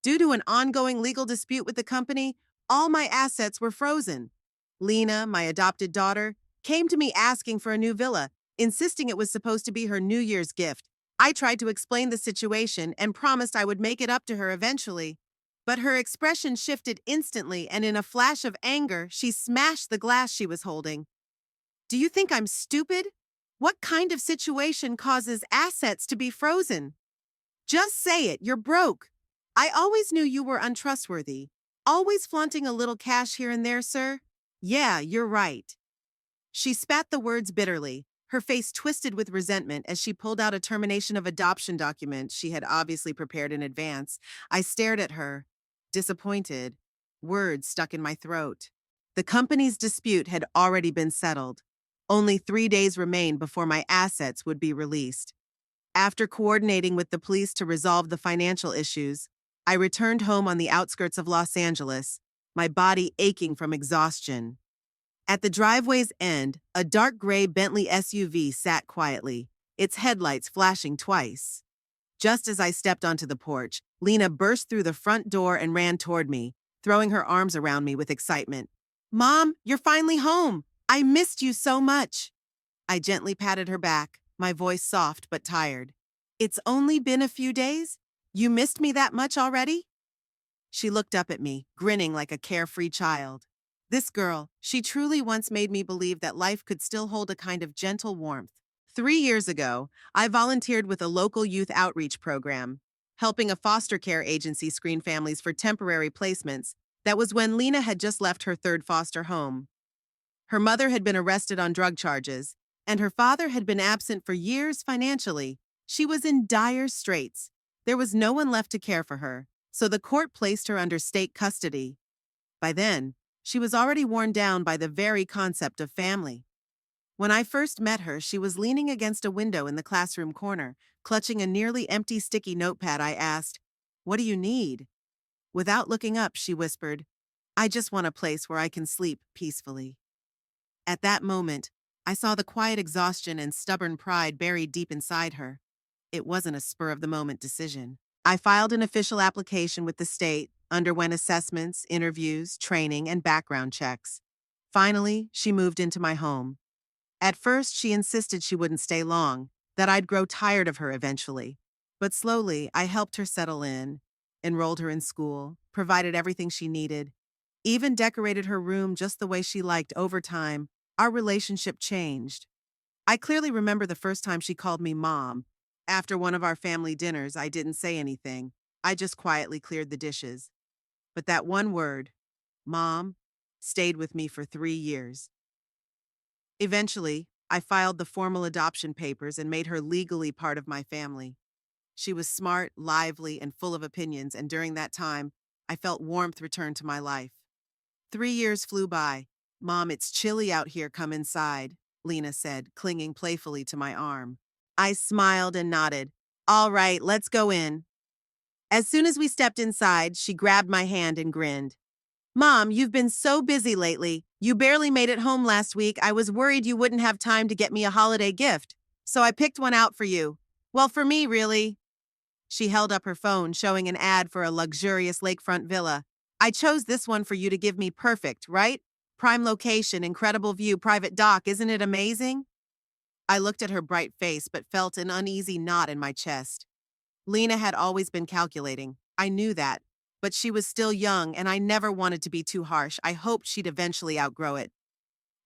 Due to an ongoing legal dispute with the company, all my assets were frozen. Lena, my adopted daughter, came to me asking for a new villa, insisting it was supposed to be her New Year's gift. I tried to explain the situation and promised I would make it up to her eventually. But her expression shifted instantly, and in a flash of anger, she smashed the glass she was holding. Do you think I'm stupid? What kind of situation causes assets to be frozen? Just say it, you're broke. I always knew you were untrustworthy. Always flaunting a little cash here and there, sir? Yeah, you're right. She spat the words bitterly, her face twisted with resentment as she pulled out a termination of adoption document she had obviously prepared in advance. I stared at her, disappointed, words stuck in my throat. The company's dispute had already been settled. Only 3 days remained before my assets would be released. After coordinating with the police to resolve the financial issues, I returned home on the outskirts of Los Angeles, my body aching from exhaustion. At the driveway's end, a dark gray Bentley SUV sat quietly, its headlights flashing twice. Just as I stepped onto the porch, Lena burst through the front door and ran toward me, throwing her arms around me with excitement. Mom, you're finally home! I missed you so much! I gently patted her back, my voice soft but tired. It's only been a few days? You missed me that much already? She looked up at me, grinning like a carefree child. This girl, she truly once made me believe that life could still hold a kind of gentle warmth. 3 years ago, I volunteered with a local youth outreach program, helping a foster care agency screen families for temporary placements. That was when Lena had just left her third foster home. Her mother had been arrested on drug charges, and her father had been absent for years financially. She was in dire straits. There was no one left to care for her, so the court placed her under state custody. By then, she was already worn down by the very concept of family. When I first met her, she was leaning against a window in the classroom corner, clutching a nearly empty sticky notepad. I asked, "What do you need?" Without looking up, she whispered, "I just want a place where I can sleep peacefully." At that moment, I saw the quiet exhaustion and stubborn pride buried deep inside her. It wasn't a spur-of-the-moment decision. I filed an official application with the state, underwent assessments, interviews, training, and background checks. Finally, she moved into my home. At first, she insisted she wouldn't stay long, that I'd grow tired of her eventually. But slowly, I helped her settle in, enrolled her in school, provided everything she needed, even decorated her room just the way she liked. Over time, our relationship changed. I clearly remember the first time she called me Mom. After one of our family dinners, I didn't say anything. I just quietly cleared the dishes. But that one word, Mom, stayed with me for 3 years. Eventually, I filed the formal adoption papers and made her legally part of my family. She was smart, lively, and full of opinions, and during that time, I felt warmth return to my life. 3 years flew by. Mom, it's chilly out here, come inside, Lena said, clinging playfully to my arm. I smiled and nodded. All right, let's go in. As soon as we stepped inside, she grabbed my hand and grinned. Mom, you've been so busy lately. You barely made it home last week. I was worried you wouldn't have time to get me a holiday gift, so I picked one out for you. Well, for me, really. She held up her phone, showing an ad for a luxurious lakefront villa. I chose this one for you to give me. Perfect, right? Prime location, incredible view, private dock. Isn't it amazing? I looked at her bright face but felt an uneasy knot in my chest. Lena had always been calculating. I knew that. But she was still young, and I never wanted to be too harsh. I hoped she'd eventually outgrow it.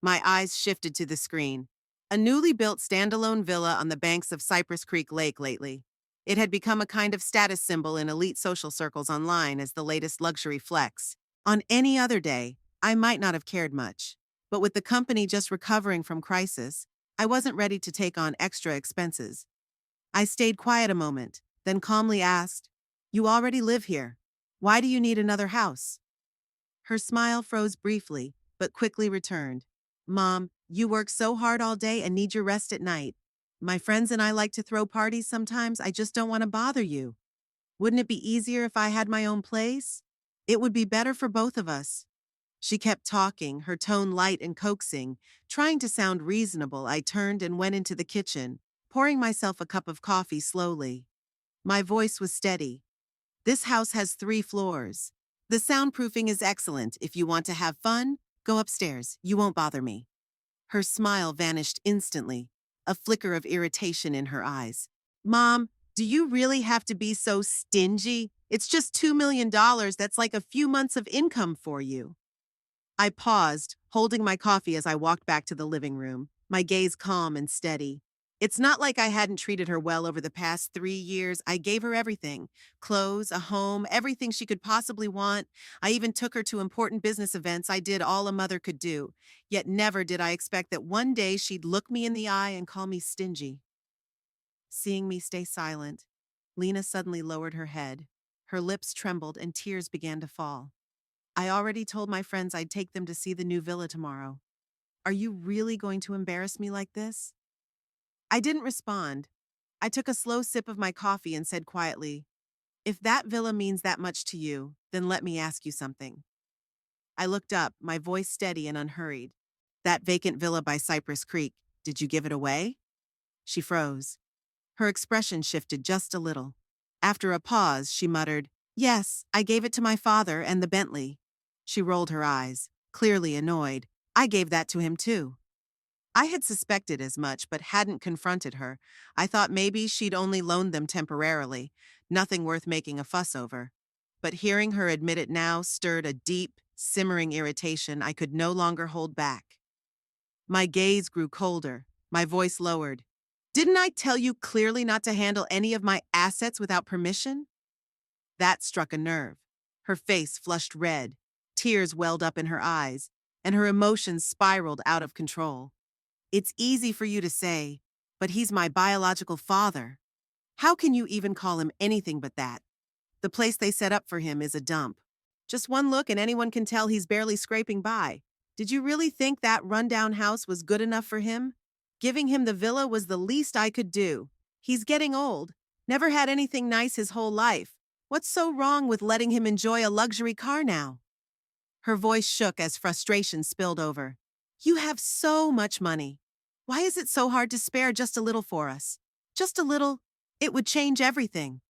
My eyes shifted to the screen. A newly built standalone villa on the banks of Cypress Creek Lake lately. It had become a kind of status symbol in elite social circles online as the latest luxury flex. On any other day, I might not have cared much. But with the company just recovering from crisis, I wasn't ready to take on extra expenses. I stayed quiet a moment, then calmly asked, "You already live here. Why do you need another house?" Her smile froze briefly, but quickly returned. Mom, you work so hard all day and need your rest at night. My friends and I like to throw parties sometimes. I just don't want to bother you. Wouldn't it be easier if I had my own place? It would be better for both of us. She kept talking, her tone light and coaxing, trying to sound reasonable. I turned and went into the kitchen, pouring myself a cup of coffee slowly. My voice was steady. This house has 3 floors. The soundproofing is excellent. If you want to have fun, go upstairs. You won't bother me. Her smile vanished instantly, a flicker of irritation in her eyes. Mom, do you really have to be so stingy? It's just $2 million. That's like a few months of income for you. I paused, holding my coffee as I walked back to the living room, my gaze calm and steady. It's not like I hadn't treated her well over the past 3 years. I gave her everything: clothes, a home, everything she could possibly want. I even took her to important business events. I did all a mother could do. Yet never did I expect that one day she'd look me in the eye and call me stingy. Seeing me stay silent, Lena suddenly lowered her head. Her lips trembled and tears began to fall. I already told my friends I'd take them to see the new villa tomorrow. Are you really going to embarrass me like this? I didn't respond. I took a slow sip of my coffee and said quietly, if that villa means that much to you, then let me ask you something. I looked up, my voice steady and unhurried. That vacant villa by Cypress Creek, did you give it away? She froze. Her expression shifted just a little. After a pause, she muttered, yes, I gave it to my father and the Bentley. She rolled her eyes, clearly annoyed. I gave that to him too. I had suspected as much, but hadn't confronted her. I thought maybe she'd only loaned them temporarily, nothing worth making a fuss over. But hearing her admit it now stirred a deep, simmering irritation I could no longer hold back. My gaze grew colder, my voice lowered. Didn't I tell you clearly not to handle any of my assets without permission? That struck a nerve. Her face flushed red, tears welled up in her eyes, and her emotions spiraled out of control. It's easy for you to say, but he's my biological father. How can you even call him anything but that? The place they set up for him is a dump. Just one look and anyone can tell he's barely scraping by. Did you really think that rundown house was good enough for him? Giving him the villa was the least I could do. He's getting old. Never had anything nice his whole life. What's so wrong with letting him enjoy a luxury car now? Her voice shook as frustration spilled over. You have so much money. Why is it so hard to spare just a little for us? Just a little, it would change everything.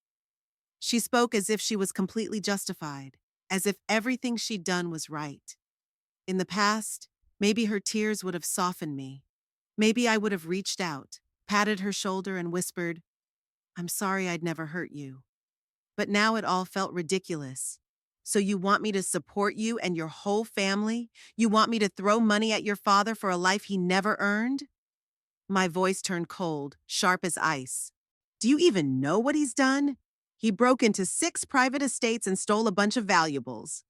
She spoke as if she was completely justified, as if everything she'd done was right. In the past, maybe her tears would have softened me. Maybe I would have reached out, patted her shoulder and whispered, I'm sorry I'd never hurt you. But now it all felt ridiculous. So you want me to support you and your whole family? You want me to throw money at your father for a life he never earned? My voice turned cold, sharp as ice. Do you even know what he's done? He broke into 6 private estates and stole a bunch of valuables.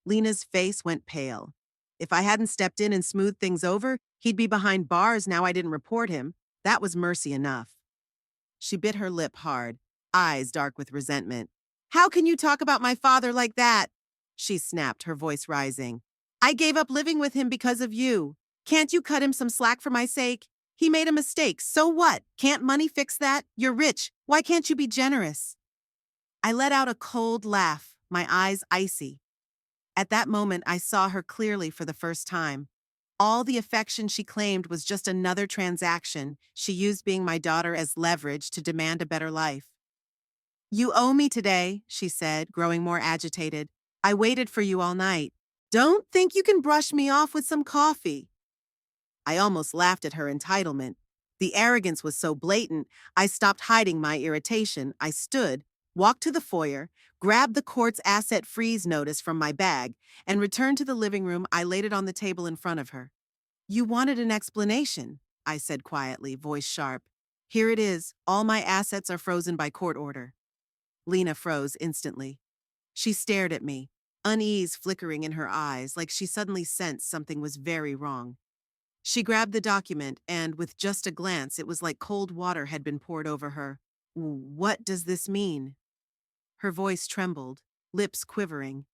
Lena's face went pale. If I hadn't stepped in and smoothed things over, he'd be behind bars now I didn't report him. That was mercy enough. She bit her lip hard, eyes dark with resentment. How can you talk about my father like that? She snapped, her voice rising. I gave up living with him because of you. Can't you cut him some slack for my sake? He made a mistake. So what? Can't money fix that? You're rich. Why can't you be generous? I let out a cold laugh, my eyes icy. At that moment, I saw her clearly for the first time. All the affection she claimed was just another transaction. She used being my daughter as leverage to demand a better life. You owe me today, she said, growing more agitated. I waited for you all night. Don't think you can brush me off with some coffee. I almost laughed at her entitlement. The arrogance was so blatant, I stopped hiding my irritation. I stood, walked to the foyer, grabbed the court's asset freeze notice from my bag, and returned to the living room. I laid it on the table in front of her. You wanted an explanation, I said quietly, voice sharp. Here it is. All my assets are frozen by court order. Lena froze instantly. She stared at me, unease flickering in her eyes, like she suddenly sensed something was very wrong. She grabbed the document, and with just a glance, it was like cold water had been poured over her. What does this mean? Her voice trembled, lips quivering.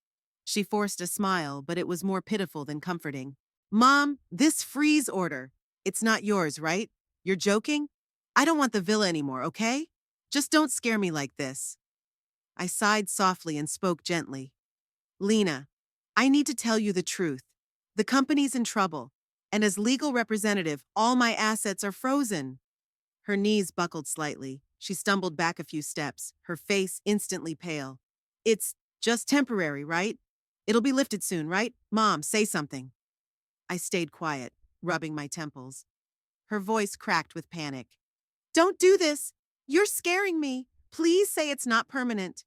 She forced a smile, but it was more pitiful than comforting. Mom, this freeze order. It's not yours, right? You're joking? I don't want the villa anymore, okay? Just don't scare me like this. I sighed softly and spoke gently. Lena, I need to tell you the truth. The company's in trouble, and as legal representative, all my assets are frozen. Her knees buckled slightly. She stumbled back a few steps, her face instantly pale. It's just temporary, right? It'll be lifted soon, right? Mom, say something. I stayed quiet, rubbing my temples. Her voice cracked with panic. Don't do this. You're scaring me. Please say it's not permanent.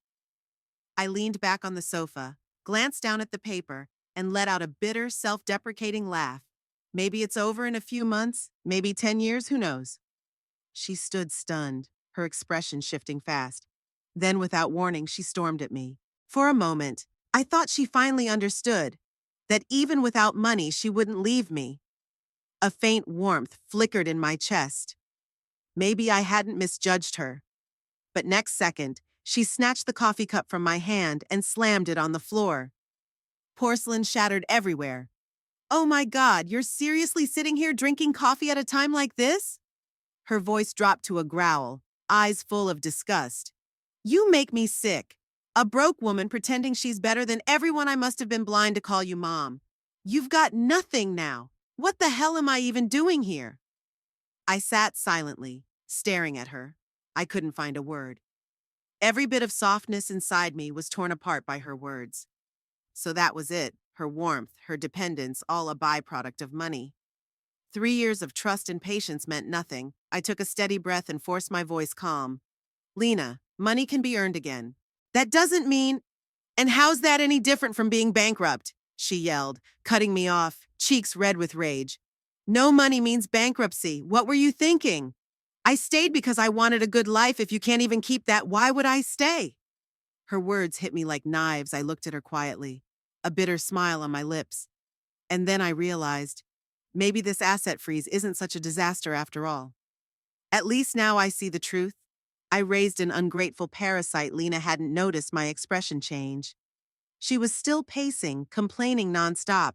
I leaned back on the sofa, glanced down at the paper, and let out a bitter, self-deprecating laugh. Maybe it's over in a few months, maybe 10 years, who knows? She stood stunned, her expression shifting fast. Then, without warning, she stormed at me. For a moment, I thought she finally understood that even without money, she wouldn't leave me. A faint warmth flickered in my chest. Maybe I hadn't misjudged her. But next second, she snatched the coffee cup from my hand and slammed it on the floor. Porcelain shattered everywhere. Oh my God, you're seriously sitting here drinking coffee at a time like this? Her voice dropped to a growl, eyes full of disgust. You make me sick. A broke woman pretending she's better than everyone. I must have been blind to call you mom. You've got nothing now. What the hell am I even doing here? I sat silently, staring at her. I couldn't find a word. Every bit of softness inside me was torn apart by her words. So that was it, her warmth, her dependence, all a byproduct of money. 3 years of trust and patience meant nothing. I took a steady breath and forced my voice calm. Lena, money can be earned again. That doesn't mean... And how's that any different from being bankrupt? She yelled, cutting me off, cheeks red with rage. No money means bankruptcy. What were you thinking? I stayed because I wanted a good life. If you can't even keep that, why would I stay? Her words hit me like knives. I looked at her quietly, a bitter smile on my lips. And then I realized, maybe this asset freeze isn't such a disaster after all. At least now I see the truth. I raised an ungrateful parasite. Lena hadn't noticed my expression change. She was still pacing, complaining nonstop.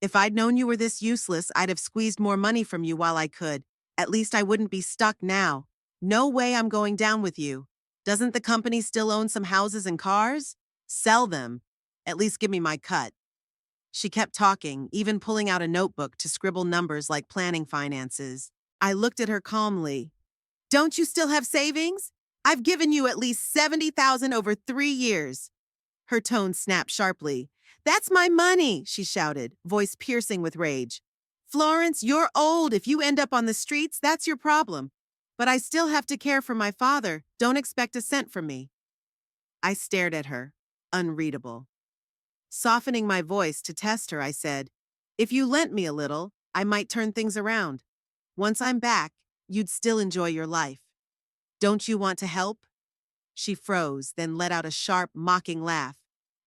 If I'd known you were this useless, I'd have squeezed more money from you while I could. At least I wouldn't be stuck now. No way I'm going down with you. Doesn't the company still own some houses and cars? Sell them. At least give me my cut. She kept talking, even pulling out a notebook to scribble numbers like planning finances. I looked at her calmly. Don't you still have savings? I've given you at least $70,000 over 3 years. Her tone snapped sharply. That's my money, she shouted, voice piercing with rage. Florence, you're old. If you end up on the streets, that's your problem. But I still have to care for my father. Don't expect a cent from me. I stared at her, unreadable. Softening my voice to test her, I said, if you lent me a little, I might turn things around. Once I'm back, you'd still enjoy your life. Don't you want to help? She froze, then let out a sharp, mocking laugh.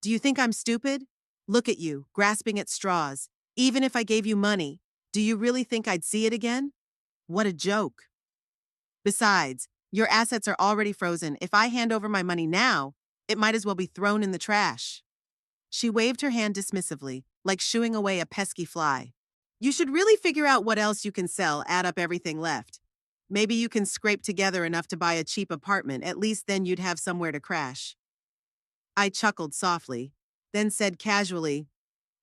Do you think I'm stupid? Look at you, grasping at straws. Even if I gave you money, do you really think I'd see it again? What a joke. Besides, your assets are already frozen. If I hand over my money now, it might as well be thrown in the trash. She waved her hand dismissively, like shooing away a pesky fly. You should really figure out what else you can sell, add up everything left. Maybe you can scrape together enough to buy a cheap apartment. At least then you'd have somewhere to crash. I chuckled softly, then said casually,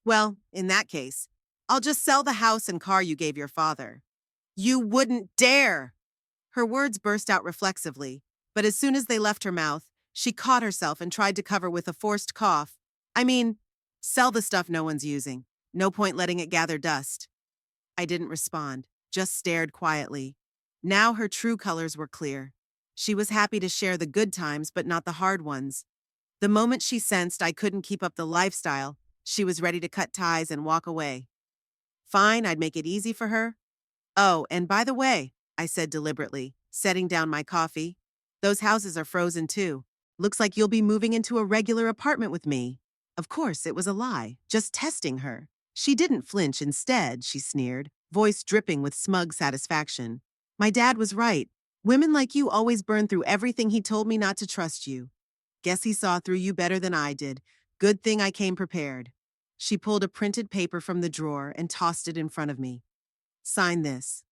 well, in that case, I'll just sell the house and car you gave your father. You wouldn't dare! Her words burst out reflexively, but as soon as they left her mouth, she caught herself and tried to cover with a forced cough. I mean, sell the stuff no one's using. No point letting it gather dust. I didn't respond, just stared quietly. Now her true colors were clear. She was happy to share the good times, but not the hard ones. The moment she sensed I couldn't keep up the lifestyle, she was ready to cut ties and walk away. Fine, I'd make it easy for her. Oh, and by the way, I said deliberately, setting down my coffee, those houses are frozen too. Looks like you'll be moving into a regular apartment with me. Of course, it was a lie, just testing her. She didn't flinch. Instead, she sneered, voice dripping with smug satisfaction. My dad was right. Women like you always burn through everything. He told me not to trust you. Guess he saw through you better than I did. Good thing I came prepared. She pulled a printed paper from the drawer and tossed it in front of me. Sign this.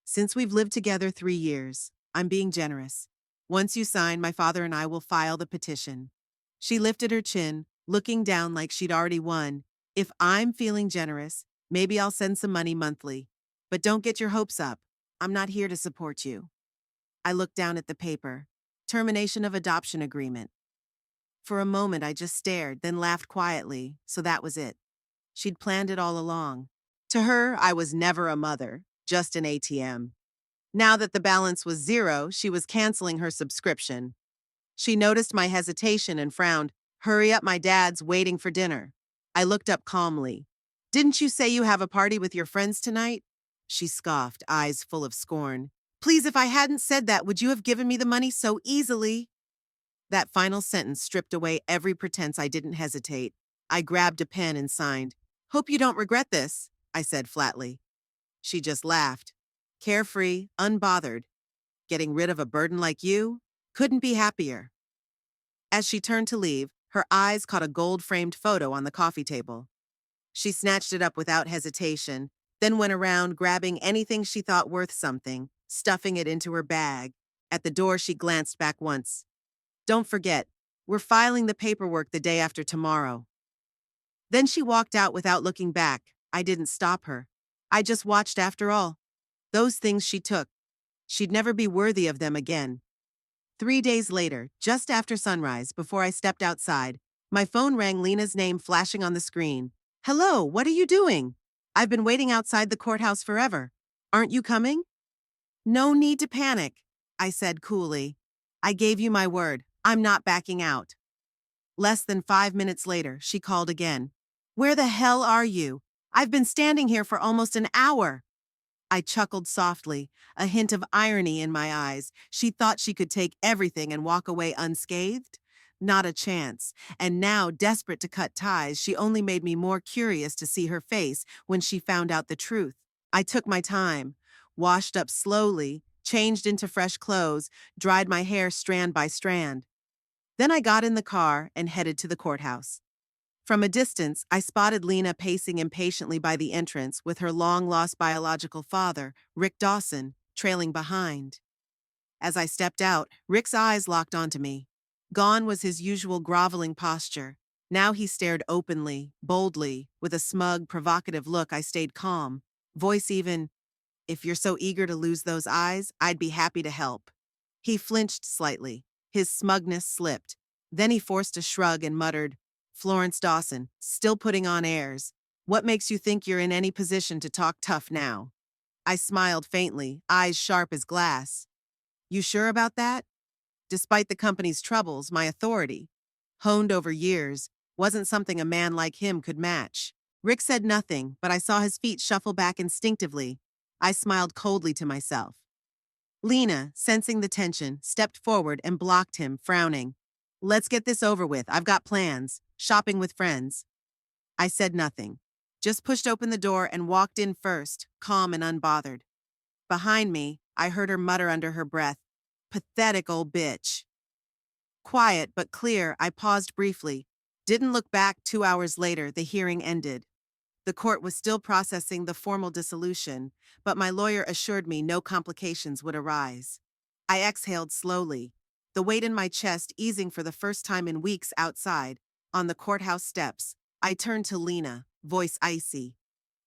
Since we've lived together 3 years, I'm being generous. Once you sign, my father and I will file the petition. She lifted her chin, looking down like she'd already won. If I'm feeling generous, maybe I'll send some money monthly. But don't get your hopes up. I'm not here to support you. I looked down at the paper. Termination of adoption agreement. For a moment, I just stared, then laughed quietly, so that was it. She'd planned it all along. To her, I was never a mother, just an ATM. Now that the balance was zero, she was canceling her subscription. She noticed my hesitation and frowned. Hurry up, my dad's waiting for dinner. I looked up calmly. Didn't you say you have a party with your friends tonight? She scoffed, eyes full of scorn. Please, if I hadn't said that, would you have given me the money so easily? That final sentence stripped away every pretense. I didn't hesitate. I grabbed a pen and signed. Hope you don't regret this, I said flatly. She just laughed. Carefree, unbothered. Getting rid of a burden like you? Couldn't be happier. As she turned to leave, her eyes caught a gold-framed photo on the coffee table. She snatched it up without hesitation, then went around grabbing anything she thought worth something, stuffing it into her bag. At the door, she glanced back once. Don't forget, we're filing the paperwork the day after tomorrow. Then she walked out without looking back. I didn't stop her. I just watched after all. Those things she took. She'd never be worthy of them again. 3 days later, just after sunrise, before I stepped outside, my phone rang, Lena's name flashing on the screen. Hello, what are you doing? I've been waiting outside the courthouse forever. Aren't you coming? No need to panic, I said coolly. I gave you my word. I'm not backing out. Less than 5 minutes later, she called again. Where the hell are you? I've been standing here for almost an hour. I chuckled softly, a hint of irony in my eyes. She thought she could take everything and walk away unscathed? Not a chance. And now, desperate to cut ties, she only made me more curious to see her face when she found out the truth. I took my time, washed up slowly, changed into fresh clothes, dried my hair strand by strand. Then I got in the car and headed to the courthouse. From a distance, I spotted Lena pacing impatiently by the entrance with her long-lost biological father, Rick Dawson, trailing behind. As I stepped out, Rick's eyes locked onto me. Gone was his usual groveling posture. Now he stared openly, boldly, with a smug, provocative look. I stayed calm. Voice even, if you're so eager to lose those eyes, I'd be happy to help. He flinched slightly. His smugness slipped. Then he forced a shrug and muttered, Florence Dawson, still putting on airs. What makes you think you're in any position to talk tough now? I smiled faintly, eyes sharp as glass. You sure about that? Despite the company's troubles, my authority, honed over years, wasn't something a man like him could match. Rick said nothing, but I saw his feet shuffle back instinctively. I smiled coldly to myself. Lena, sensing the tension, stepped forward and blocked him, frowning. Let's get this over with. I've got plans. Shopping with friends. I said nothing, just pushed open the door and walked in first, calm and unbothered. Behind me, I heard her mutter under her breath, Pathetic old bitch. Quiet but clear, I paused briefly. Didn't look back. 2 hours later, the hearing ended. The court was still processing the formal dissolution, but my lawyer assured me no complications would arise. I exhaled slowly, the weight in my chest easing for the first time in weeks. Outside, on the courthouse steps, I turned to Lena, voice icy.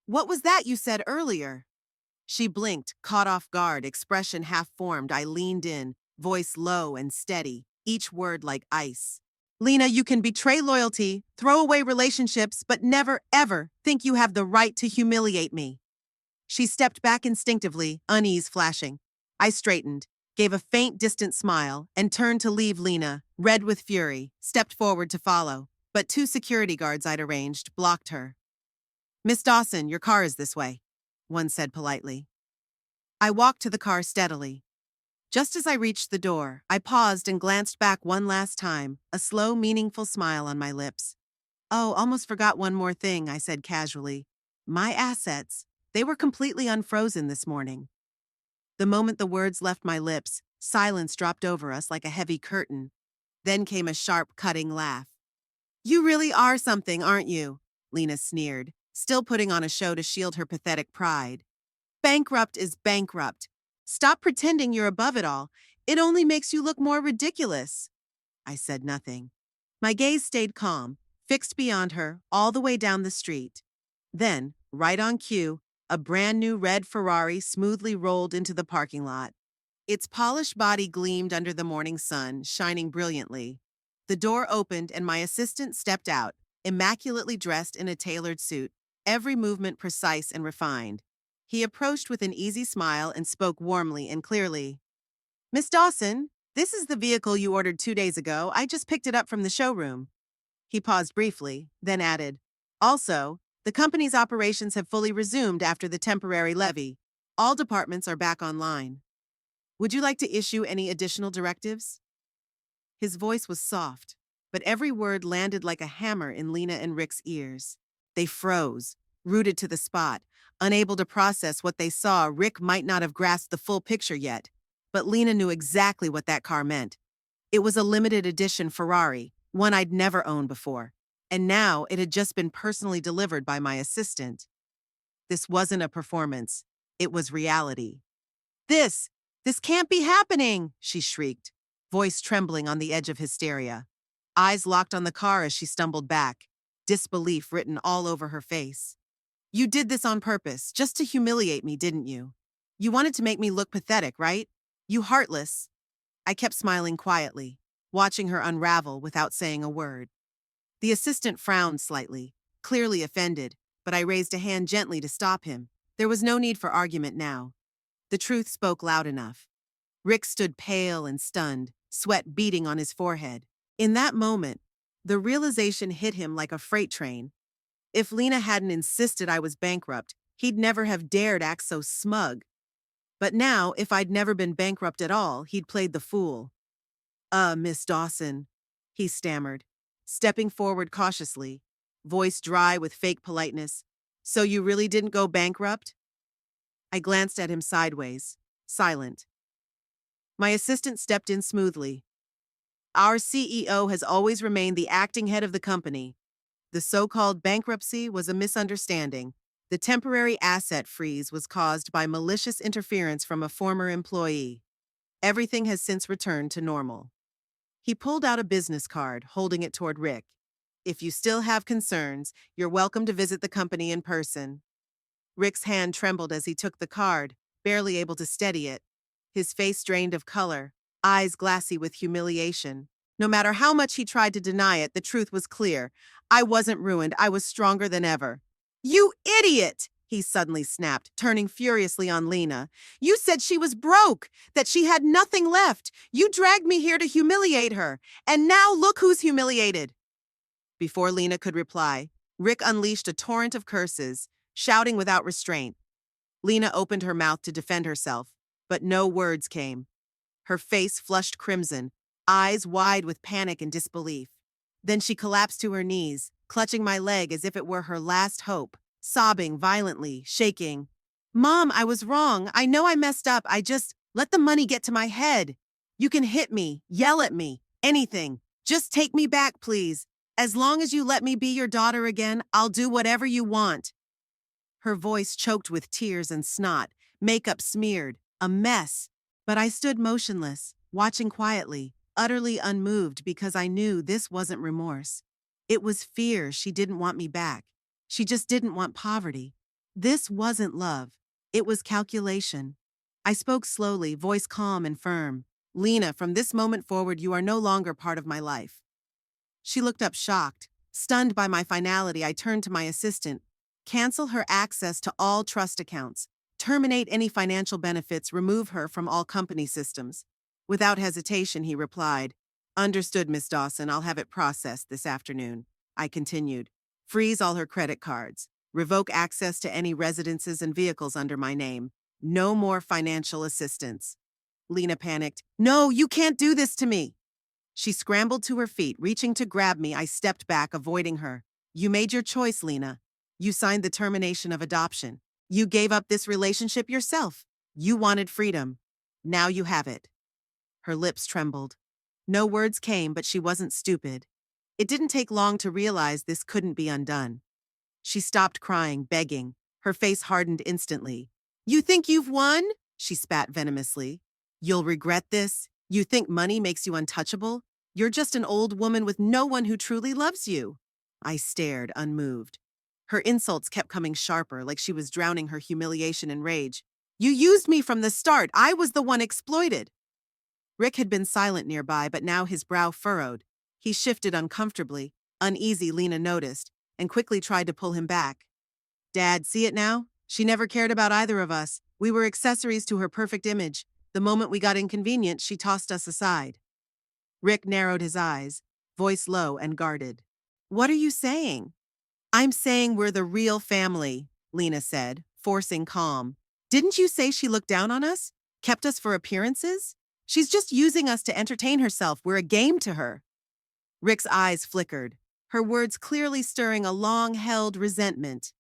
What was that you said earlier? She blinked, caught off guard, expression half-formed. I leaned in, voice low and steady, each word like ice. Lena, you can betray loyalty, throw away relationships, but never, ever think you have the right to humiliate me. She stepped back instinctively, unease flashing. I straightened, gave a faint, distant smile, and turned to leave. Lena, red with fury, stepped forward to follow, but 2 security guards I'd arranged blocked her. Miss Dawson, your car is this way, one said politely. I walked to the car steadily. Just as I reached the door, I paused and glanced back one last time, a slow, meaningful smile on my lips. Oh, almost forgot one more thing, I said casually. My assets, they were completely unfrozen this morning. The moment the words left my lips, silence dropped over us like a heavy curtain. Then came a sharp, cutting laugh. You really are something, aren't you? Lena sneered, still putting on a show to shield her pathetic pride. Bankrupt is bankrupt. Stop pretending you're above it all. It only makes you look more ridiculous. I said nothing. My gaze stayed calm, fixed beyond her, all the way down the street. Then, right on cue, a brand new red Ferrari smoothly rolled into the parking lot. Its polished body gleamed under the morning sun, shining brilliantly. The door opened and my assistant stepped out, immaculately dressed in a tailored suit, every movement precise and refined. He approached with an easy smile and spoke warmly and clearly. Miss Dawson, this is the vehicle you ordered 2 days ago. I just picked it up from the showroom. He paused briefly, then added, Also, the company's operations have fully resumed after the temporary levy. All departments are back online. Would you like to issue any additional directives? His voice was soft, but every word landed like a hammer in Lena and Rick's ears. They froze, rooted to the spot, unable to process what they saw. Rick might not have grasped the full picture yet, but Lena knew exactly what that car meant. It was a limited edition Ferrari, one I'd never owned before, and now it had just been personally delivered by my assistant. This wasn't a performance, it was reality. This, this can't be happening, she shrieked, voice trembling on the edge of hysteria. Eyes locked on the car as she stumbled back, disbelief written all over her face. You did this on purpose, just to humiliate me, didn't you? You wanted to make me look pathetic, right? You heartless. I kept smiling quietly, watching her unravel without saying a word. The assistant frowned slightly, clearly offended, but I raised a hand gently to stop him. There was no need for argument now. The truth spoke loud enough. Rick stood pale and stunned, sweat beading on his forehead. In that moment, the realization hit him like a freight train. If Lena hadn't insisted I was bankrupt, he'd never have dared act so smug. But now, if I'd never been bankrupt at all, he'd played the fool. Miss Dawson, he stammered, stepping forward cautiously, voice dry with fake politeness. So you really didn't go bankrupt? I glanced at him sideways, silent. My assistant stepped in smoothly. Our CEO has always remained the acting head of the company. The so-called bankruptcy was a misunderstanding. The temporary asset freeze was caused by malicious interference from a former employee. Everything has since returned to normal. He pulled out a business card, holding it toward Rick. If you still have concerns, you're welcome to visit the company in person. Rick's hand trembled as he took the card, barely able to steady it. His face drained of color, eyes glassy with humiliation. No matter how much he tried to deny it, the truth was clear. I wasn't ruined. I was stronger than ever. You idiot! He suddenly snapped, turning furiously on Lena. You said she was broke, that she had nothing left. You dragged me here to humiliate her. And now look who's humiliated. Before Lena could reply, Rick unleashed a torrent of curses, shouting without restraint. Lena opened her mouth to defend herself, but no words came. Her face flushed crimson, eyes wide with panic and disbelief. Then she collapsed to her knees, clutching my leg as if it were her last hope, sobbing violently, shaking. Mom, I was wrong. I know I messed up. I just let the money get to my head. You can hit me, yell at me, anything. Just take me back, please. As long as you let me be your daughter again, I'll do whatever you want. Her voice choked with tears and snot, makeup smeared, a mess. But I stood motionless, watching quietly, utterly unmoved because I knew this wasn't remorse. It was fear she didn't want me back. She just didn't want poverty. This wasn't love. It was calculation. I spoke slowly, voice calm and firm. Lena, from this moment forward, you are no longer part of my life. She looked up shocked. Stunned by my finality, I turned to my assistant. Cancel her access to all trust accounts. Terminate any financial benefits. Remove her from all company systems. Without hesitation, he replied, Understood, Miss Dawson. I'll have it processed this afternoon. I continued. Freeze all her credit cards. Revoke access to any residences and vehicles under my name. No more financial assistance. Lena panicked. No, you can't do this to me. She scrambled to her feet, reaching to grab me. I stepped back, avoiding her. You made your choice, Lena. You signed the termination of adoption. You gave up this relationship yourself. You wanted freedom. Now you have it. Her lips trembled. No words came, but she wasn't stupid. It didn't take long to realize this couldn't be undone. She stopped crying, begging. Her face hardened instantly. You think you've won? She spat venomously. You'll regret this? You think money makes you untouchable? You're just an old woman with no one who truly loves you. I stared, unmoved. Her insults kept coming sharper, like she was drowning her humiliation in rage. You used me from the start. I was the one exploited. Rick had been silent nearby, but now his brow furrowed. He shifted uncomfortably. Uneasy, Lena noticed, and quickly tried to pull him back. Dad, see it now? She never cared about either of us. We were accessories to her perfect image. The moment we got inconvenient, she tossed us aside. Rick narrowed his eyes, voice low and guarded. What are you saying? I'm saying we're the real family, Lena said, forcing calm. Didn't you say she looked down on us? Kept us for appearances? She's just using us to entertain herself. We're a game to her. Rick's eyes flickered, her words clearly stirring a long-held resentment.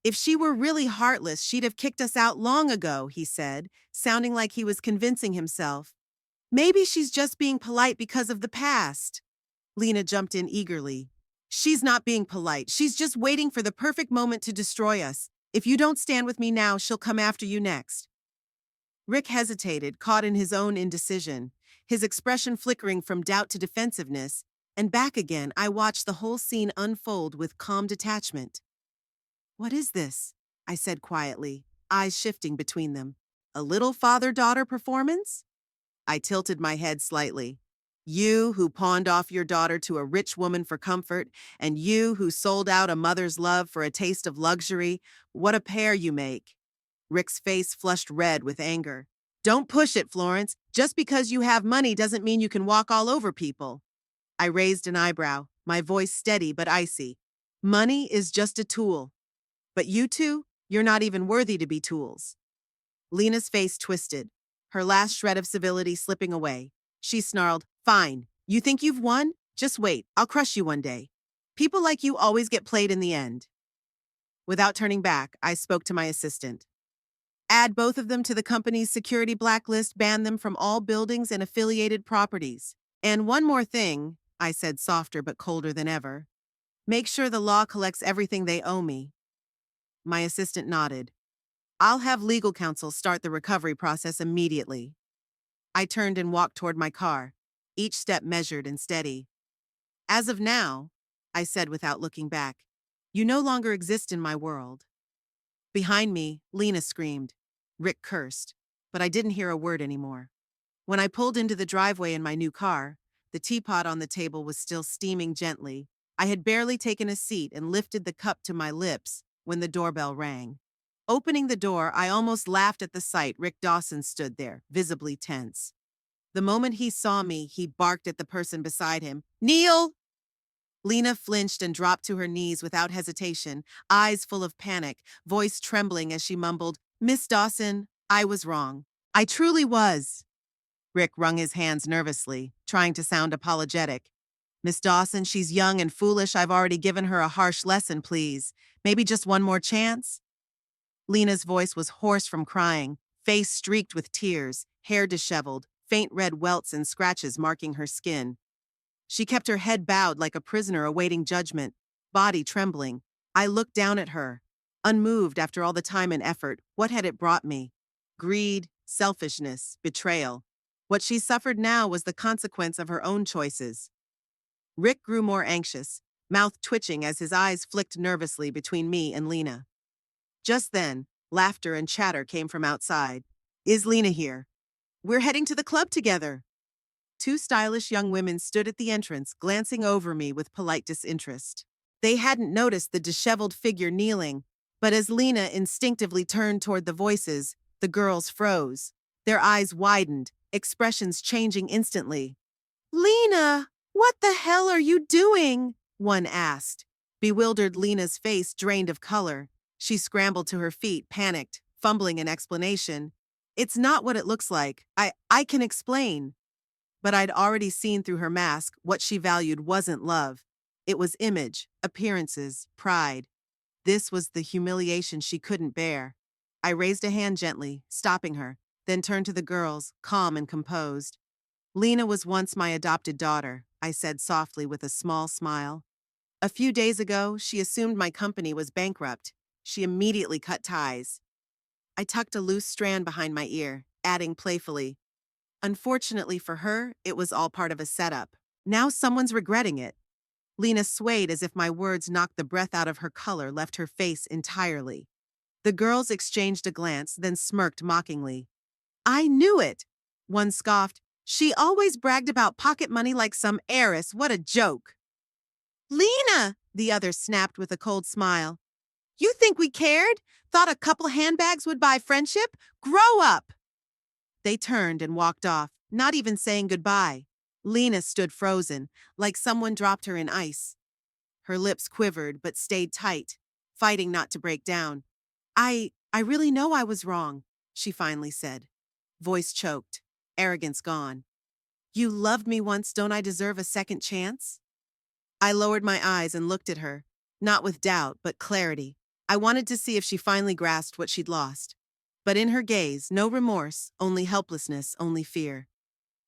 If she were really heartless, she'd have kicked us out long ago, he said, sounding like he was convincing himself. Maybe she's just being polite because of the past. Lena jumped in eagerly. She's not being polite. She's just waiting for the perfect moment to destroy us. If you don't stand with me now, she'll come after you next. Rick hesitated, caught in his own indecision, his expression flickering from doubt to defensiveness, and back again. I watched the whole scene unfold with calm detachment. What is this? I said quietly, eyes shifting between them. A little father-daughter performance? I tilted my head slightly. You who pawned off your daughter to a rich woman for comfort, and you who sold out a mother's love for a taste of luxury, what a pair you make. Rick's face flushed red with anger. Don't push it, Florence. Just because you have money doesn't mean you can walk all over people. I raised an eyebrow, my voice steady but icy. Money is just a tool. But you two, you're not even worthy to be tools. Lena's face twisted, her last shred of civility slipping away. She snarled, Fine, you think you've won? Just wait, I'll crush you one day. People like you always get played in the end. Without turning back, I spoke to my assistant. Add both of them to the company's security blacklist, ban them from all buildings and affiliated properties. And one more thing, I said softer but colder than ever. Make sure the law collects everything they owe me. My assistant nodded. I'll have legal counsel start the recovery process immediately. I turned and walked toward my car, each step measured and steady. As of now, I said without looking back, you no longer exist in my world. Behind me, Lena screamed. Rick cursed, but I didn't hear a word anymore. When I pulled into the driveway in my new car, the teapot on the table was still steaming gently. I had barely taken a seat and lifted the cup to my lips when the doorbell rang. Opening the door, I almost laughed at the sight. Rick Dawson stood there, visibly tense. The moment he saw me, he barked at the person beside him. Kneel! Lena flinched and dropped to her knees without hesitation, eyes full of panic, voice trembling as she mumbled, Miss Dawson, I was wrong. I truly was. Rick wrung his hands nervously, trying to sound apologetic. Miss Dawson, she's young and foolish. I've already given her a harsh lesson, please. Maybe just one more chance? Lena's voice was hoarse from crying, face streaked with tears, hair disheveled, faint red welts and scratches marking her skin. She kept her head bowed like a prisoner awaiting judgment, body trembling. I looked down at her, unmoved after all the time and effort. What had it brought me? Greed, selfishness, betrayal. What she suffered now was the consequence of her own choices. Rick grew more anxious, mouth twitching as his eyes flicked nervously between me and Lena. Just then, laughter and chatter came from outside. Is Lena here? We're heading to the club together. Two stylish young women stood at the entrance, glancing over me with polite disinterest. They hadn't noticed the disheveled figure kneeling, but as Lena instinctively turned toward the voices, the girls froze. Their eyes widened, expressions changing instantly. Lena, what the hell are you doing? One asked. Bewildered, Lena's face drained of color. She scrambled to her feet, panicked, fumbling an explanation. It's not what it looks like. I can explain. But I'd already seen through her mask what she valued wasn't love. It was image, appearances, pride. This was the humiliation she couldn't bear. I raised a hand gently, stopping her, then turned to the girls, calm and composed. Lena was once my adopted daughter, I said softly with a small smile. A few days ago, she assumed my company was bankrupt. She immediately cut ties. I tucked a loose strand behind my ear, adding playfully, Unfortunately for her, it was all part of a setup. Now someone's regretting it. Lena swayed as if my words knocked the breath out of her color, left her face entirely. The girls exchanged a glance, then smirked mockingly. I knew it! One scoffed, She always bragged about pocket money like some heiress. What a joke. Lena, the other snapped with a cold smile. You think we cared? Thought a couple handbags would buy friendship? Grow up! They turned and walked off, not even saying goodbye. Lena stood frozen, like someone dropped her in ice. Her lips quivered but stayed tight, fighting not to break down. I really know I was wrong, she finally said. Voice choked, arrogance gone. You loved me once, don't I deserve a second chance? I lowered my eyes and looked at her, not with doubt, but clarity. I wanted to see if she finally grasped what she'd lost. But in her gaze, no remorse, only helplessness, only fear.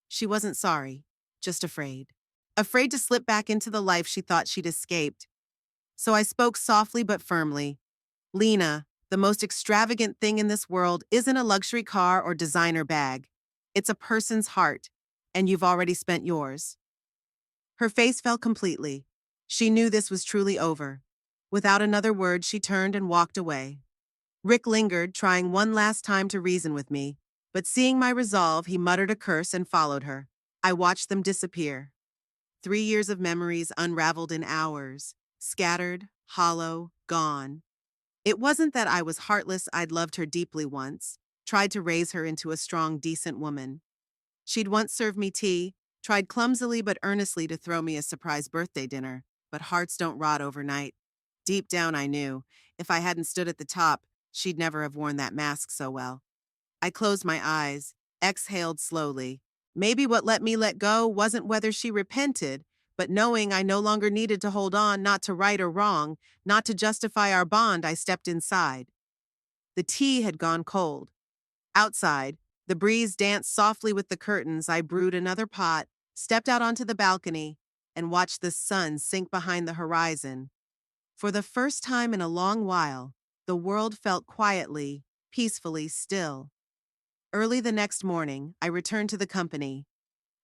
She wasn't sorry, just afraid. Afraid to slip back into the life she thought she'd escaped. So I spoke softly but firmly. Lena, the most extravagant thing in this world isn't a luxury car or designer bag. It's a person's heart, and you've already spent yours. Her face fell completely. She knew this was truly over. Without another word, she turned and walked away. Rick lingered, trying one last time to reason with me, but seeing my resolve, he muttered a curse and followed her. I watched them disappear. 3 years of memories unraveled in hours, scattered, hollow, gone. It wasn't that I was heartless, I'd loved her deeply once, tried to raise her into a strong, decent woman. She'd once served me tea, tried clumsily but earnestly to throw me a surprise birthday dinner, but hearts don't rot overnight. Deep down I knew, if I hadn't stood at the top, she'd never have worn that mask so well. I closed my eyes, exhaled slowly. Maybe what let me let go wasn't whether she repented, but knowing I no longer needed to hold on, not to right or wrong, not to justify our bond, I stepped inside. The tea had gone cold. Outside, the breeze danced softly with the curtains. I brewed another pot, stepped out onto the balcony, and watched the sun sink behind the horizon. For the first time in a long while, the world felt quietly, peacefully still. Early the next morning, I returned to the company.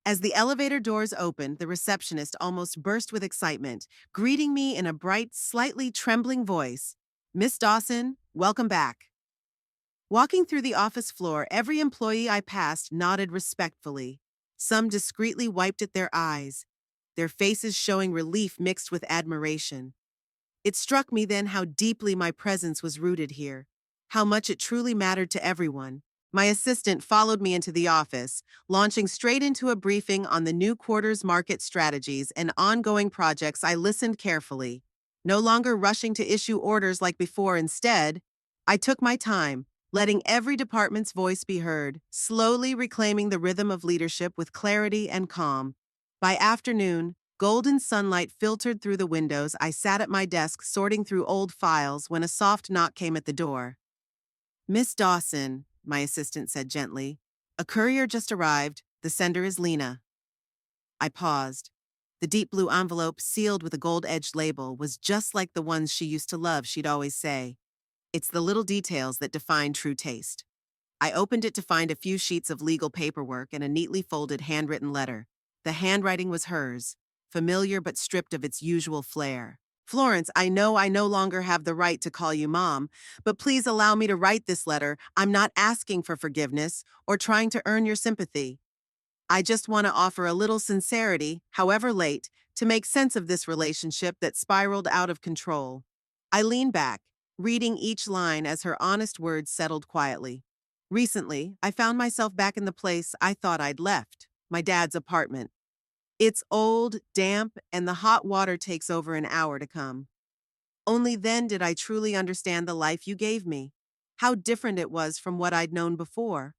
As the elevator doors opened, the receptionist almost burst with excitement, greeting me in a bright, slightly trembling voice. Miss Dawson, welcome back. Walking through the office floor, every employee I passed nodded respectfully. Some discreetly wiped at their eyes, their faces showing relief mixed with admiration. It struck me then how deeply my presence was rooted here, how much it truly mattered to everyone. My assistant followed me into the office, launching straight into a briefing on the new quarter's market strategies and ongoing projects. I listened carefully, no longer rushing to issue orders like before. Instead, I took my time, letting every department's voice be heard, slowly reclaiming the rhythm of leadership with clarity and calm. By afternoon, golden sunlight filtered through the windows. I sat at my desk sorting through old files when a soft knock came at the door. Miss Dawson, my assistant said gently, a courier just arrived. The sender is Lena. I paused. The deep blue envelope, sealed with a gold-edged label, was just like the ones she used to love. She'd always say, "It's the little details that define true taste." I opened it to find a few sheets of legal paperwork and a neatly folded handwritten letter. The handwriting was hers, familiar but stripped of its usual flair. Florence, I know I no longer have the right to call you Mom, but please allow me to write this letter. I'm not asking for forgiveness or trying to earn your sympathy. I just want to offer a little sincerity, however late, to make sense of this relationship that spiraled out of control. I leaned back, reading each line as her honest words settled quietly. Recently, I found myself back in the place I thought I'd left, my dad's apartment. It's old, damp, and the hot water takes over an hour to come. Only then did I truly understand the life you gave me, how different it was from what I'd known before.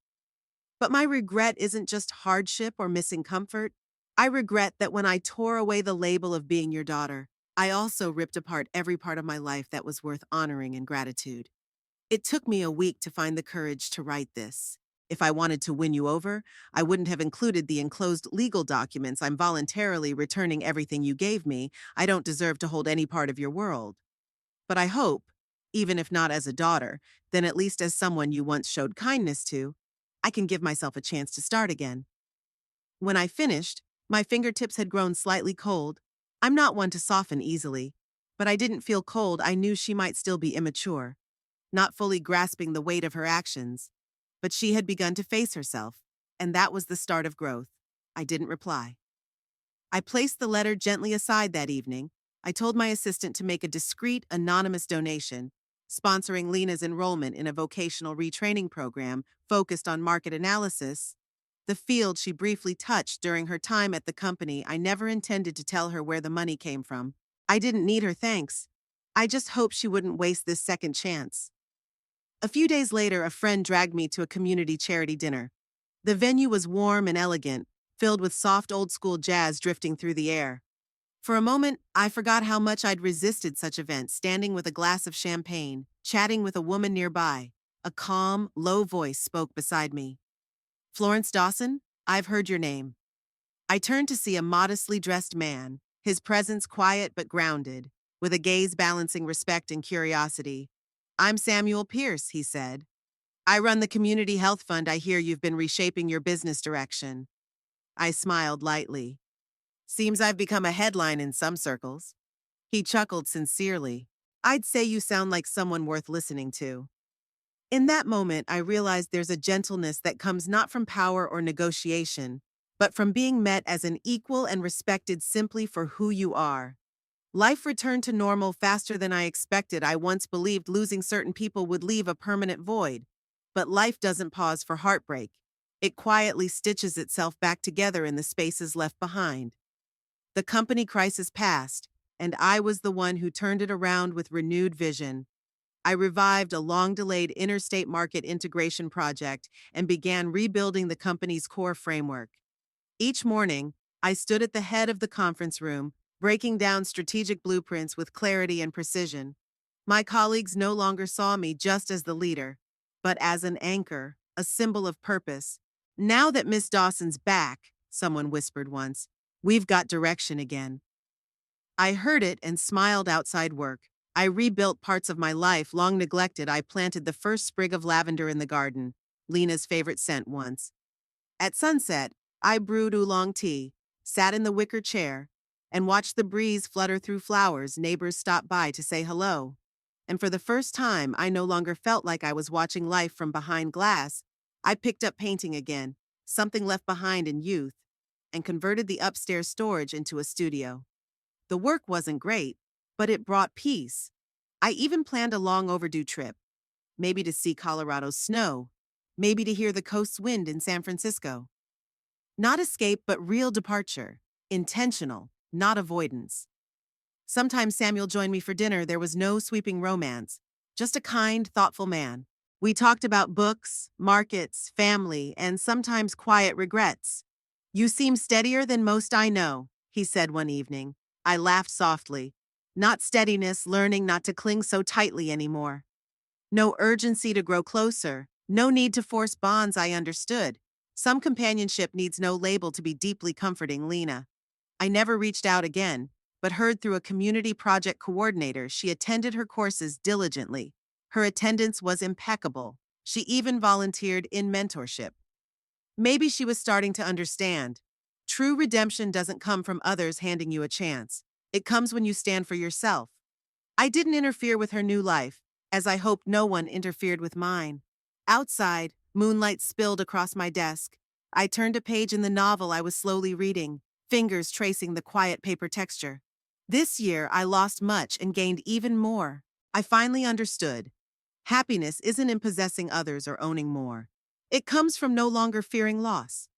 But my regret isn't just hardship or missing comfort. I regret that when I tore away the label of being your daughter, I also ripped apart every part of my life that was worth honoring and gratitude. It took me a week to find the courage to write this. If I wanted to win you over, I wouldn't have included the enclosed legal documents. I'm voluntarily returning everything you gave me. I don't deserve to hold any part of your world. But I hope, even if not as a daughter, then at least as someone you once showed kindness to, I can give myself a chance to start again. When I finished, my fingertips had grown slightly cold. I'm not one to soften easily, but I didn't feel cold. I knew she might still be immature, not fully grasping the weight of her actions. But she had begun to face herself, and that was the start of growth. I didn't reply. I placed the letter gently aside that evening. I told my assistant to make a discreet, anonymous donation, sponsoring Lena's enrollment in a vocational retraining program focused on market analysis, the field she briefly touched during her time at the company. I never intended to tell her where the money came from. I didn't need her thanks. I just hoped she wouldn't waste this second chance. A few days later, a friend dragged me to a community charity dinner. The venue was warm and elegant, filled with soft old-school jazz drifting through the air. For a moment, I forgot how much I'd resisted such events, standing with a glass of champagne, chatting with a woman nearby. A calm, low voice spoke beside me. "Florence Dawson, I've heard your name." I turned to see a modestly dressed man, his presence quiet but grounded, with a gaze balancing respect and curiosity. "I'm Samuel Pierce," he said. "I run the Community Health Fund. I hear you've been reshaping your business direction." I smiled lightly. "Seems I've become a headline in some circles." He chuckled sincerely. "I'd say you sound like someone worth listening to." In that moment, I realized there's a gentleness that comes not from power or negotiation, but from being met as an equal and respected simply for who you are. Life returned to normal faster than I expected. I once believed losing certain people would leave a permanent void. But life doesn't pause for heartbreak. It quietly stitches itself back together in the spaces left behind. The company crisis passed, and I was the one who turned it around with renewed vision. I revived a long-delayed interstate market integration project and began rebuilding the company's core framework. Each morning, I stood at the head of the conference room, breaking down strategic blueprints with clarity and precision. My colleagues no longer saw me just as the leader, but as an anchor, a symbol of purpose. "Now that Miss Dawson's back," someone whispered once, "we've got direction again." I heard it and smiled outside work. I rebuilt parts of my life long neglected. I planted the first sprig of lavender in the garden, Lena's favorite scent once. At sunset, I brewed oolong tea, sat in the wicker chair, and watched the breeze flutter through flowers. Neighbors stopped by to say hello. And for the first time, I no longer felt like I was watching life from behind glass. I picked up painting again, something left behind in youth, and converted the upstairs storage into a studio. The work wasn't great, but it brought peace. I even planned a long overdue trip, maybe to see Colorado's snow, maybe to hear the coast's wind in San Francisco. Not escape, but real departure. Intentional, not avoidance. Sometimes Samuel joined me for dinner. There was no sweeping romance, just a kind, thoughtful man. We talked about books, markets, family, and sometimes quiet regrets. "You seem steadier than most I know," he said one evening. I laughed softly. Not steadiness, learning not to cling so tightly anymore. No urgency to grow closer, no need to force bonds. I understood. Some companionship needs no label to be deeply comforting. Lena. I never reached out again, but heard through a community project coordinator she attended her courses diligently. Her attendance was impeccable. She even volunteered in mentorship. Maybe she was starting to understand. True redemption doesn't come from others handing you a chance. It comes when you stand for yourself. I didn't interfere with her new life, as I hoped no one interfered with mine. Outside, moonlight spilled across my desk. I turned a page in the novel I was slowly reading, fingers tracing the quiet paper texture. This year, I lost much and gained even more. I finally understood. Happiness isn't in possessing others or owning more. It comes from no longer fearing loss.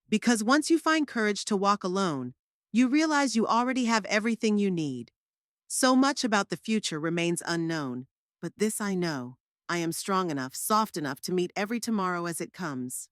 Because once you find courage to walk alone, you realize you already have everything you need. So much about the future remains unknown, but this I know. I am strong enough, soft enough to meet every tomorrow as it comes.